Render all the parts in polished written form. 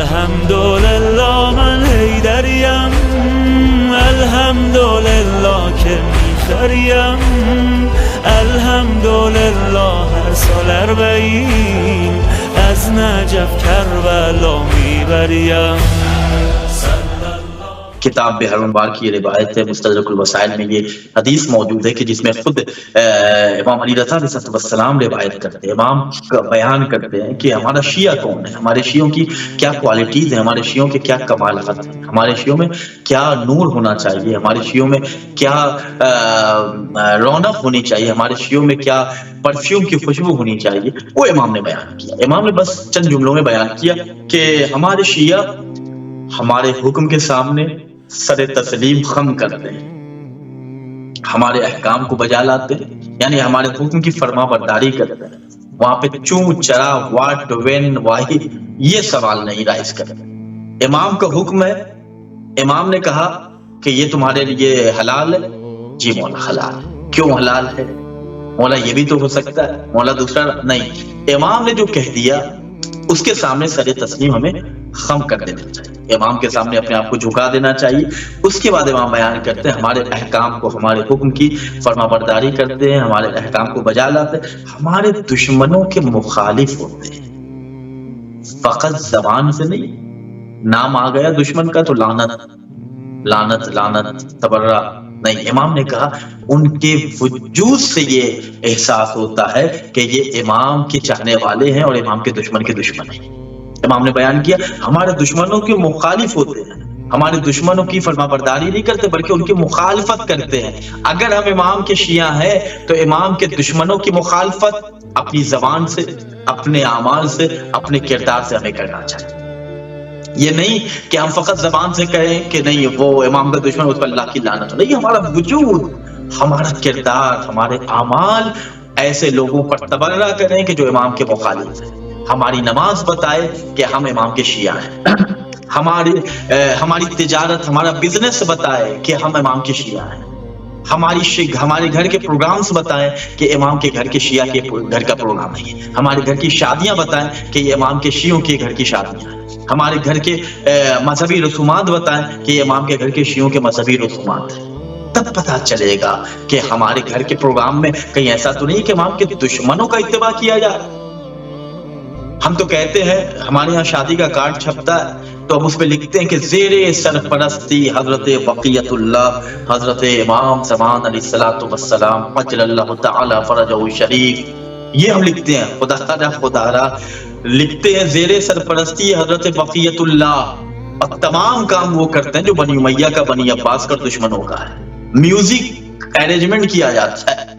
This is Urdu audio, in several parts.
الحمدلله من حیدریم، الحمدلله که میخریم، الحمدلله هر سال اربعین از نجف کربلا میبریم. کتاب بحر الانوار کی یہ روایت ہے، مستدرک الوسائل میں یہ حدیث موجود ہے کہ جس میں خود امام علی رضا علیہ السلام روایت کرتے ہیں، امام بیان کرتے ہیں کہ ہمارا شیعہ کون ہے، ہمارے شیعوں کی کیا کوالٹیز ہیں، ہمارے شیعوں کے کیا کمالات ہیں، ہمارے شیعوں میں کیا نور ہونا چاہیے، ہمارے شیعوں میں کیا رونق ہونی چاہیے، ہمارے شیعوں میں کیا پرفیوم کی خوشبو ہونی چاہیے. وہ امام نے بیان کیا. امام نے بس چند جملوں میں بیان کیا کہ ہمارے شیعہ ہمارے حکم کے سامنے سر تسلیم خم کرتے ہیں، ہمارے احکام کو بجا لاتے ہیں، یعنی ہمارے حکم کی فرما برداری کرتے ہیں. وہاں پہ چوں چرا واٹ وین وائی یہ سوال نہیں رائز کرتے. امام کا حکم ہے، امام نے کہا کہ یہ تمہارے لیے حلال ہے، جی مولا حلال ہے. کیوں حلال ہے مولا؟ یہ بھی تو ہو سکتا ہے مولا دوسرا نہیں. امام نے جو کہہ دیا اس کے سامنے سر تسلیم ہمیں خم کر دینا چاہیے، امام کے سامنے اپنے آپ کو جھکا دینا چاہیے. اس کے بعد امام بیان کرتے ہیں ہمارے احکام کو، ہمارے حکم کی فرما برداری کرتے ہیں، ہمارے احکام کو بجا لاتے ہیں، ہمارے دشمنوں کے مخالف ہوتے ہیں. فقط زبان سے نہیں، نام آ گیا دشمن کا تو لعنت لعنت لعنت تبرہ نہیں. امام نے کہا ان کے وجود سے یہ احساس ہوتا ہے کہ یہ امام کے چاہنے والے ہیں اور امام کے دشمن ہیں. امام نے بیان کیا ہمارے دشمنوں کے مخالف ہوتے ہیں، ہمارے دشمنوں کی فرما برداری نہیں کرتے بلکہ ان کی مخالفت کرتے ہیں. اگر ہم امام کے شیعہ ہیں تو امام کے دشمنوں کی مخالفت اپنی زبان سے، اپنے اعمال سے، اپنے کردار سے ہمیں کرنا چاہیے. یہ نہیں کہ ہم فقط زبان سے کہیں کہ نہیں وہ امام کا دشمن، اس پر اللہ کی لعنت. نہیں، ہمارا وجود، ہمارا کردار، ہمارے اعمال ایسے لوگوں پر تبرہ کریں کہ جو امام کے مخالف ہیں. ہماری نماز بتائے کہ ہم امام کے شیعہ ہیں، ہماری تجارت، ہمارا بزنس بتائے کہ ہم امام کے شیعہ ہیں، ہمارے گھر کے پروگرامز بتائیں کہ امام کے گھر کے شیعہ کے گھر کا پروگرام ہے. ہمارے گھر کی شادیاں بتائیں کہ یہ امام کے شیعوں کے گھر کی شادیاں ہیں. ہمارے گھر کے مذہبی رسومات بتائیں کہ یہ امام کے گھر کے شیعوں کے مذہبی رسومات ہیں. تب پتہ چلے گا کہ ہمارے گھر کے پروگرام میں کہیں ایسا تو نہیں کہ امام کے دشمنوں کا اتباع کیا جائے. ہم تو کہتے ہیں، ہمارے یہاں شادی کا کارڈ چھپتا ہے تو ہم اس پہ لکھتے ہیں کہ زیر سرپرستی حضرت بقیت اللہ حضرت امام زمان علیہ السلام عجل اللہ تعالی فرجہ الشریف. یہ ہم لکھتے ہیں، خدا را لکھتے ہیں زیر سرپرستی حضرت بقیت اللہ، اور تمام کام وہ کرتے ہیں جو بنی امیہ کا، بنی عباس کا دشمنوں کا ہے. میوزک ارینجمنٹ کیا جاتا ہے،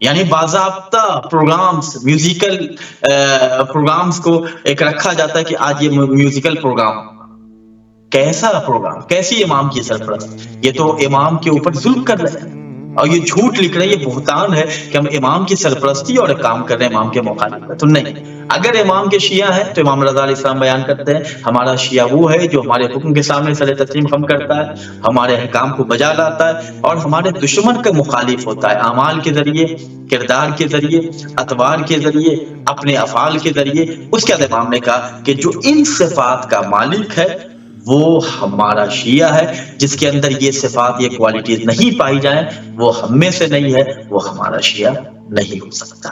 یعنی باضابطہ پروگرامز، میوزیکل پروگرامز کو ایک رکھا جاتا ہے کہ آج یہ میوزیکل پروگرام. کیسا پروگرام؟ کیسی امام کی سرپرست؟ یہ تو امام کے اوپر ظلم کر رہے ہیں اور یہ جھوٹ لکھ رہے ہیں. یہ بہتان ہے کہ ہم امام کی سرپرستی اور کام کر رہے ہیں امام کے مخالف. تو نہیں، اگر امام کے شیعہ ہیں تو امام رضا علیہ السلام بیان کرتے ہیں ہمارا شیعہ وہ ہے جو ہمارے حکم کے سامنے سر تسلیم خم کرتا ہے، ہمارے احکام کو بجا لاتا ہے اور ہمارے دشمن کا مخالف ہوتا ہے، اعمال کے ذریعے، کردار کے ذریعے، اطوار کے ذریعے، اپنے افعال کے ذریعے. اس کے بعد امام نے کہا کہ جو ان صفات کا مالک ہے وہ ہمارا شیعہ ہے. جس کے اندر یہ صفات، یہ کوالٹیز نہیں پائی جائیں وہ ہم میں سے نہیں ہے، وہ ہمارا شیعہ نہیں ہو سکتا.